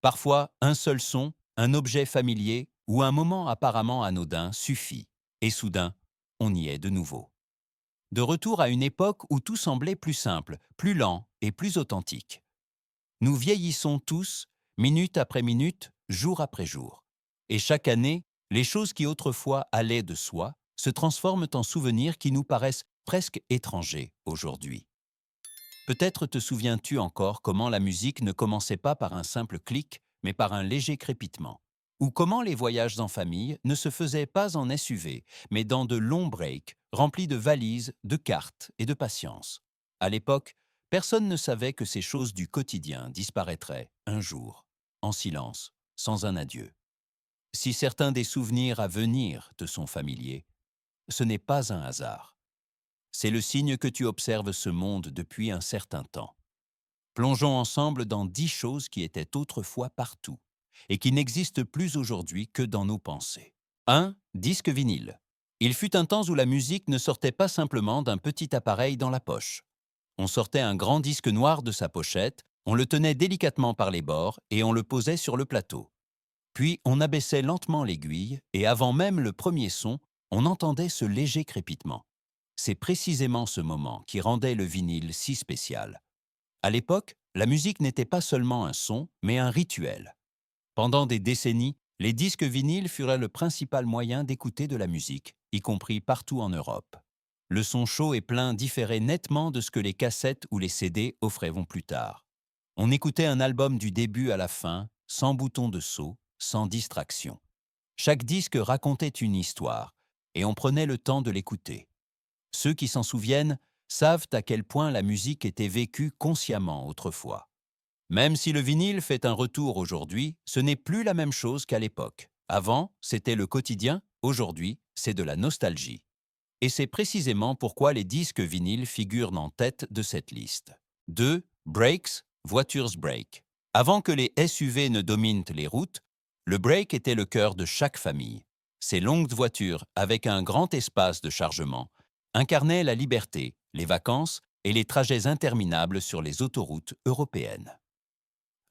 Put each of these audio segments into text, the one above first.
Parfois, un seul son, un objet familier ou un moment apparemment anodin suffit. Et soudain, on y est de nouveau. De retour à une époque où tout semblait plus simple, plus lent et plus authentique. Nous vieillissons tous, minute après minute, jour après jour. Et chaque année, les choses qui autrefois allaient de soi se transforment en souvenirs qui nous paraissent presque étrangers aujourd'hui. Peut-être te souviens-tu encore comment la musique ne commençait pas par un simple clic, mais par un léger crépitement. Ou comment les voyages en famille ne se faisaient pas en SUV, mais dans de longs breaks remplis de valises, de cartes et de patience. À l'époque, personne ne savait que ces choses du quotidien disparaîtraient un jour, en silence, sans un adieu. Si certains des souvenirs à venir te sont familiers, ce n'est pas un hasard. C'est le signe que tu observes ce monde depuis un certain temps. Plongeons ensemble dans 10 choses qui étaient autrefois partout et qui n'existent plus aujourd'hui que dans nos pensées. 1. Disque vinyle. Il fut un temps où la musique ne sortait pas simplement d'un petit appareil dans la poche. On sortait un grand disque noir de sa pochette, on le tenait délicatement par les bords et on le posait sur le plateau. Puis on abaissait lentement l'aiguille et avant même le premier son, on entendait ce léger crépitement. C'est précisément ce moment qui rendait le vinyle si spécial. À l'époque, la musique n'était pas seulement un son, mais un rituel. Pendant des décennies, les disques vinyles furent le principal moyen d'écouter de la musique, y compris partout en Europe. Le son chaud et plein différait nettement de ce que les cassettes ou les CD offriront plus tard. On écoutait un album du début à la fin, sans bouton de saut, sans distraction. Chaque disque racontait une histoire, et on prenait le temps de l'écouter. Ceux qui s'en souviennent savent à quel point la musique était vécue consciemment autrefois. Même si le vinyle fait un retour aujourd'hui, ce n'est plus la même chose qu'à l'époque. Avant, c'était le quotidien, aujourd'hui, c'est de la nostalgie. Et c'est précisément pourquoi les disques vinyles figurent en tête de cette liste. 2. Brakes, voitures break. Avant que les SUV ne dominent les routes, le break était le cœur de chaque famille. Ces longues voitures, avec un grand espace de chargement, incarnaient la liberté, les vacances et les trajets interminables sur les autoroutes européennes.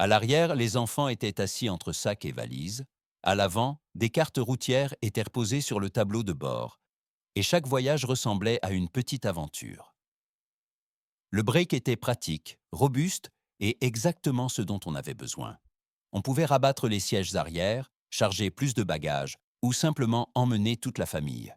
À l'arrière, les enfants étaient assis entre sacs et valises. À l'avant, des cartes routières étaient reposées sur le tableau de bord. Et chaque voyage ressemblait à une petite aventure. Le break était pratique, robuste et exactement ce dont on avait besoin. On pouvait rabattre les sièges arrière, charger plus de bagages ou simplement emmener toute la famille.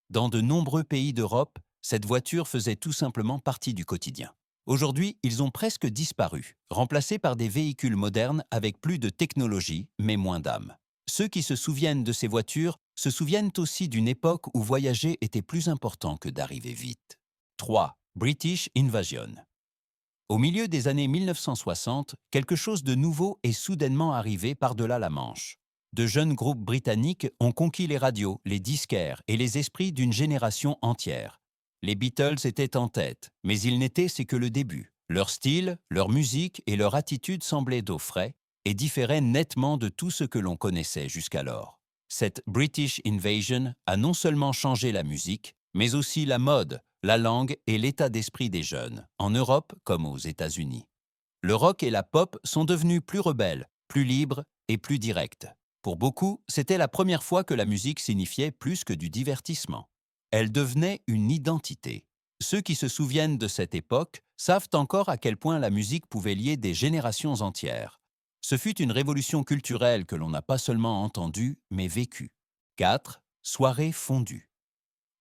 Dans de nombreux pays d'Europe, cette voiture faisait tout simplement partie du quotidien. Aujourd'hui, ils ont presque disparu, remplacés par des véhicules modernes avec plus de technologie, mais moins d'âme. Ceux qui se souviennent de ces voitures se souviennent aussi d'une époque où voyager était plus important que d'arriver vite. 3. British Invasion. Au milieu des années 1960, quelque chose de nouveau est soudainement arrivé par-delà la Manche. De jeunes groupes britanniques ont conquis les radios, les disquaires et les esprits d'une génération entière. Les Beatles étaient en tête, mais ils n'étaient c'est que le début. Leur style, leur musique et leur attitude semblaient d'eau frais et différaient nettement de tout ce que l'on connaissait jusqu'alors. Cette British Invasion a non seulement changé la musique, mais aussi la mode, la langue et l'état d'esprit des jeunes, en Europe comme aux États-Unis. Le rock et la pop sont devenus plus rebelles, plus libres et plus directs. Pour beaucoup, c'était la première fois que la musique signifiait plus que du divertissement. Elle devenait une identité. Ceux qui se souviennent de cette époque savent encore à quel point la musique pouvait lier des générations entières. Ce fut une révolution culturelle que l'on n'a pas seulement entendue, mais vécue. 4. Soirée fondue.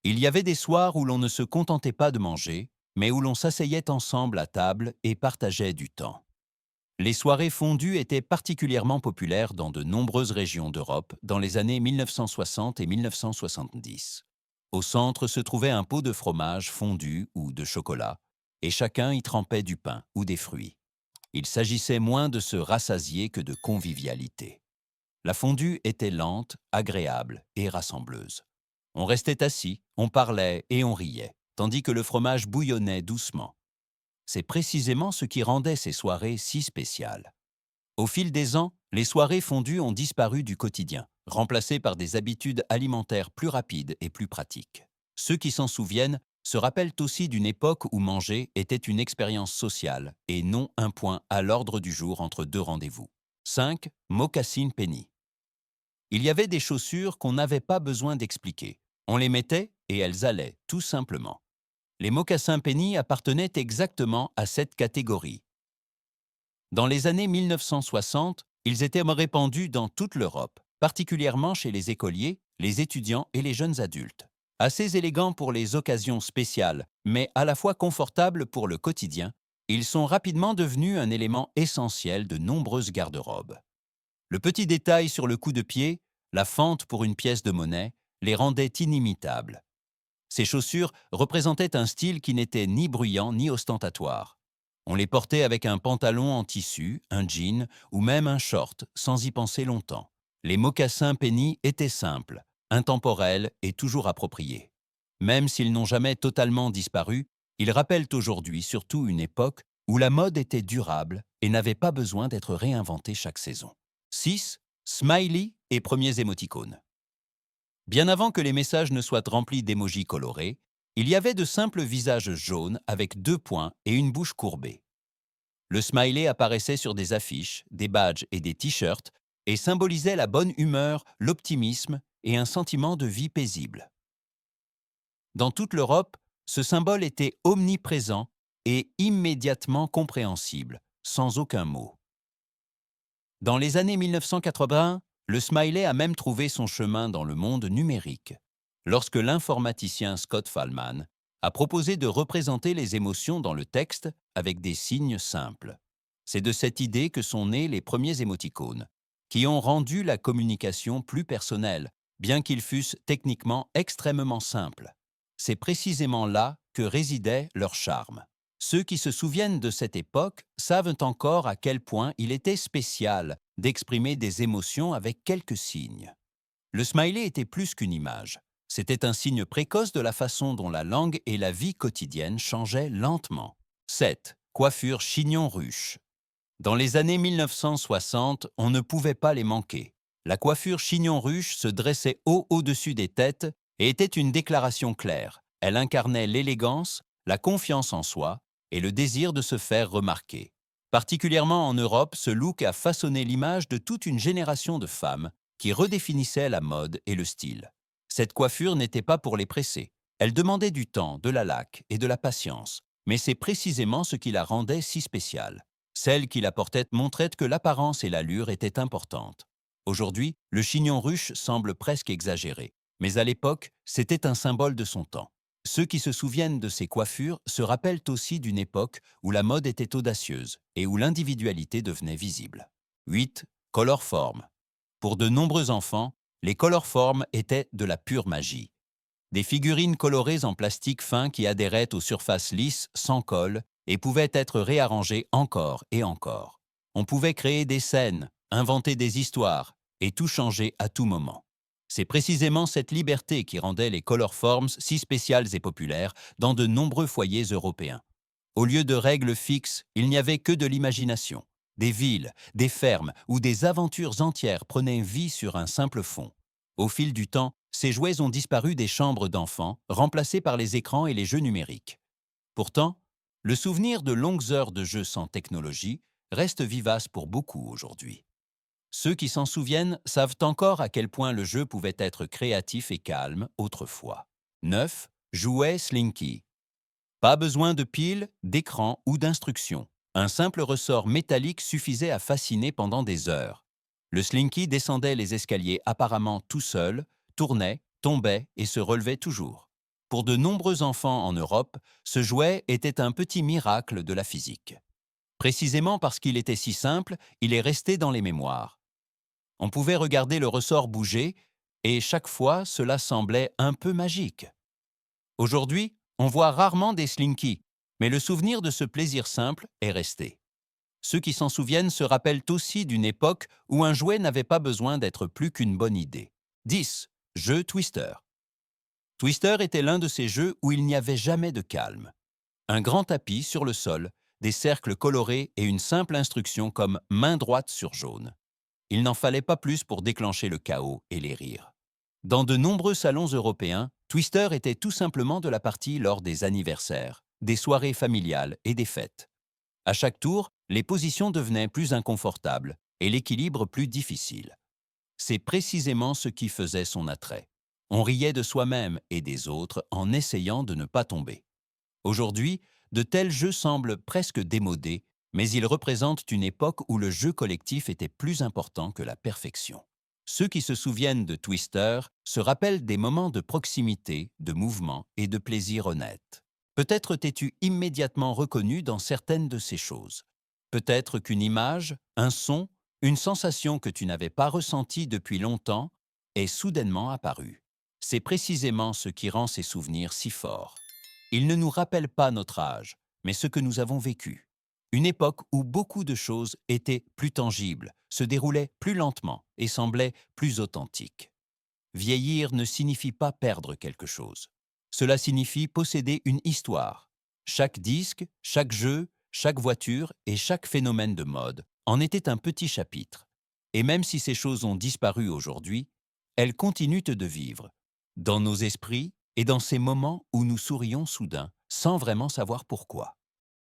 Il y avait des soirs où l'on ne se contentait pas de manger, mais où l'on s'asseyait ensemble à table et partageait du temps. Les soirées fondues étaient particulièrement populaires dans de nombreuses régions d'Europe dans les années 1960 et 1970. Au centre se trouvait un pot de fromage fondu ou de chocolat, et chacun y trempait du pain ou des fruits. Il s'agissait moins de se rassasier que de convivialité. La fondue était lente, agréable et rassembleuse. On restait assis, on parlait et on riait, tandis que le fromage bouillonnait doucement. C'est précisément ce qui rendait ces soirées si spéciales. Au fil des ans, les soirées fondues ont disparu du quotidien, remplacées par des habitudes alimentaires plus rapides et plus pratiques. Ceux qui s'en souviennent se rappellent aussi d'une époque où manger était une expérience sociale et non un point à l'ordre du jour entre deux rendez-vous. 5. Mocassin penny. Il y avait des chaussures qu'on n'avait pas besoin d'expliquer. On les mettait et elles allaient, tout simplement. Les mocassins penny appartenaient exactement à cette catégorie. Dans les années 1960, ils étaient répandus dans toute l'Europe, particulièrement chez les écoliers, les étudiants et les jeunes adultes. Assez élégants pour les occasions spéciales, mais à la fois confortables pour le quotidien, ils sont rapidement devenus un élément essentiel de nombreuses garde-robes. Le petit détail sur le coup de pied, la fente pour une pièce de monnaie, les rendait inimitables. Ces chaussures représentaient un style qui n'était ni bruyant ni ostentatoire. On les portait avec un pantalon en tissu, un jean ou même un short, sans y penser longtemps. Les mocassins penny étaient simples, intemporels et toujours appropriés. Même s'ils n'ont jamais totalement disparu, ils rappellent aujourd'hui surtout une époque où la mode était durable et n'avait pas besoin d'être réinventée chaque saison. 6. Smiley et premiers émoticônes. Bien avant que les messages ne soient remplis d'émojis colorés, il y avait de simples visages jaunes avec 2 points et une bouche courbée. Le smiley apparaissait sur des affiches, des badges et des t-shirts et symbolisait la bonne humeur, l'optimisme et un sentiment de vie paisible. Dans toute l'Europe, ce symbole était omniprésent et immédiatement compréhensible, sans aucun mot. Dans les années 1980, le smiley a même trouvé son chemin dans le monde numérique, lorsque l'informaticien Scott Fahlman a proposé de représenter les émotions dans le texte avec des signes simples. C'est de cette idée que sont nés les premiers émoticônes, qui ont rendu la communication plus personnelle, bien qu'ils fussent techniquement extrêmement simples. C'est précisément là que résidait leur charme. Ceux qui se souviennent de cette époque savent encore à quel point il était spécial d'exprimer des émotions avec quelques signes. Le smiley était plus qu'une image. C'était un signe précoce de la façon dont la langue et la vie quotidienne changeaient lentement. 7. Coiffure chignon-ruche. Dans les années 1960, on ne pouvait pas les manquer. La coiffure chignon-ruche se dressait haut au-dessus des têtes et était une déclaration claire. Elle incarnait l'élégance, la confiance en soi et le désir de se faire remarquer. Particulièrement en Europe, ce look a façonné l'image de toute une génération de femmes qui redéfinissaient la mode et le style. Cette coiffure n'était pas pour les pressés. Elle demandait du temps, de la laque et de la patience, mais c'est précisément ce qui la rendait si spéciale. Celle qui la portait montrait que l'apparence et l'allure étaient importantes. Aujourd'hui, le chignon ruche semble presque exagéré, mais à l'époque, c'était un symbole de son temps. Ceux qui se souviennent de ces coiffures se rappellent aussi d'une époque où la mode était audacieuse et où l'individualité devenait visible. 8. Colorform. Pour de nombreux enfants, les colorforms étaient de la pure magie. Des figurines colorées en plastique fin qui adhéraient aux surfaces lisses, sans colle, et pouvaient être réarrangées encore et encore. On pouvait créer des scènes, inventer des histoires, et tout changer à tout moment. C'est précisément cette liberté qui rendait les colorforms si spéciales et populaires dans de nombreux foyers européens. Au lieu de règles fixes, il n'y avait que de l'imagination. Des villes, des fermes ou des aventures entières prenaient vie sur un simple fond. Au fil du temps, ces jouets ont disparu des chambres d'enfants, remplacés par les écrans et les jeux numériques. Pourtant, le souvenir de longues heures de jeux sans technologie reste vivace pour beaucoup aujourd'hui. Ceux qui s'en souviennent savent encore à quel point le jeu pouvait être créatif et calme autrefois. 9. Jouets Slinky. Pas besoin de piles, d'écran ou d'instructions. Un simple ressort métallique suffisait à fasciner pendant des heures. Le Slinky descendait les escaliers apparemment tout seul, tournait, tombait et se relevait toujours. Pour de nombreux enfants en Europe, ce jouet était un petit miracle de la physique. Précisément parce qu'il était si simple, il est resté dans les mémoires. On pouvait regarder le ressort bouger, et chaque fois, cela semblait un peu magique. Aujourd'hui, on voit rarement des slinky, mais le souvenir de ce plaisir simple est resté. Ceux qui s'en souviennent se rappellent aussi d'une époque où un jouet n'avait pas besoin d'être plus qu'une bonne idée. 10. Jeu Twister. Twister était l'un de ces jeux où il n'y avait jamais de calme. Un grand tapis sur le sol, des cercles colorés et une simple instruction comme main droite sur jaune. Il n'en fallait pas plus pour déclencher le chaos et les rires. Dans de nombreux salons européens, Twister était tout simplement de la partie lors des anniversaires, des soirées familiales et des fêtes. À chaque tour, les positions devenaient plus inconfortables et l'équilibre plus difficile. C'est précisément ce qui faisait son attrait. On riait de soi-même et des autres en essayant de ne pas tomber. Aujourd'hui, de tels jeux semblent presque démodés, mais ils représentent une époque où le jeu collectif était plus important que la perfection. Ceux qui se souviennent de Twister se rappellent des moments de proximité, de mouvement et de plaisir honnête. Peut-être t'es-tu immédiatement reconnu dans certaines de ces choses. Peut-être qu'une image, un son, une sensation que tu n'avais pas ressentie depuis longtemps est soudainement apparue. C'est précisément ce qui rend ces souvenirs si forts. Ils ne nous rappellent pas notre âge, mais ce que nous avons vécu. Une époque où beaucoup de choses étaient plus tangibles, se déroulaient plus lentement et semblaient plus authentiques. Vieillir ne signifie pas perdre quelque chose. Cela signifie posséder une histoire. Chaque disque, chaque jeu, chaque voiture et chaque phénomène de mode en était un petit chapitre. Et même si ces choses ont disparu aujourd'hui, elles continuent de vivre, dans nos esprits et dans ces moments où nous sourions soudain, sans vraiment savoir pourquoi.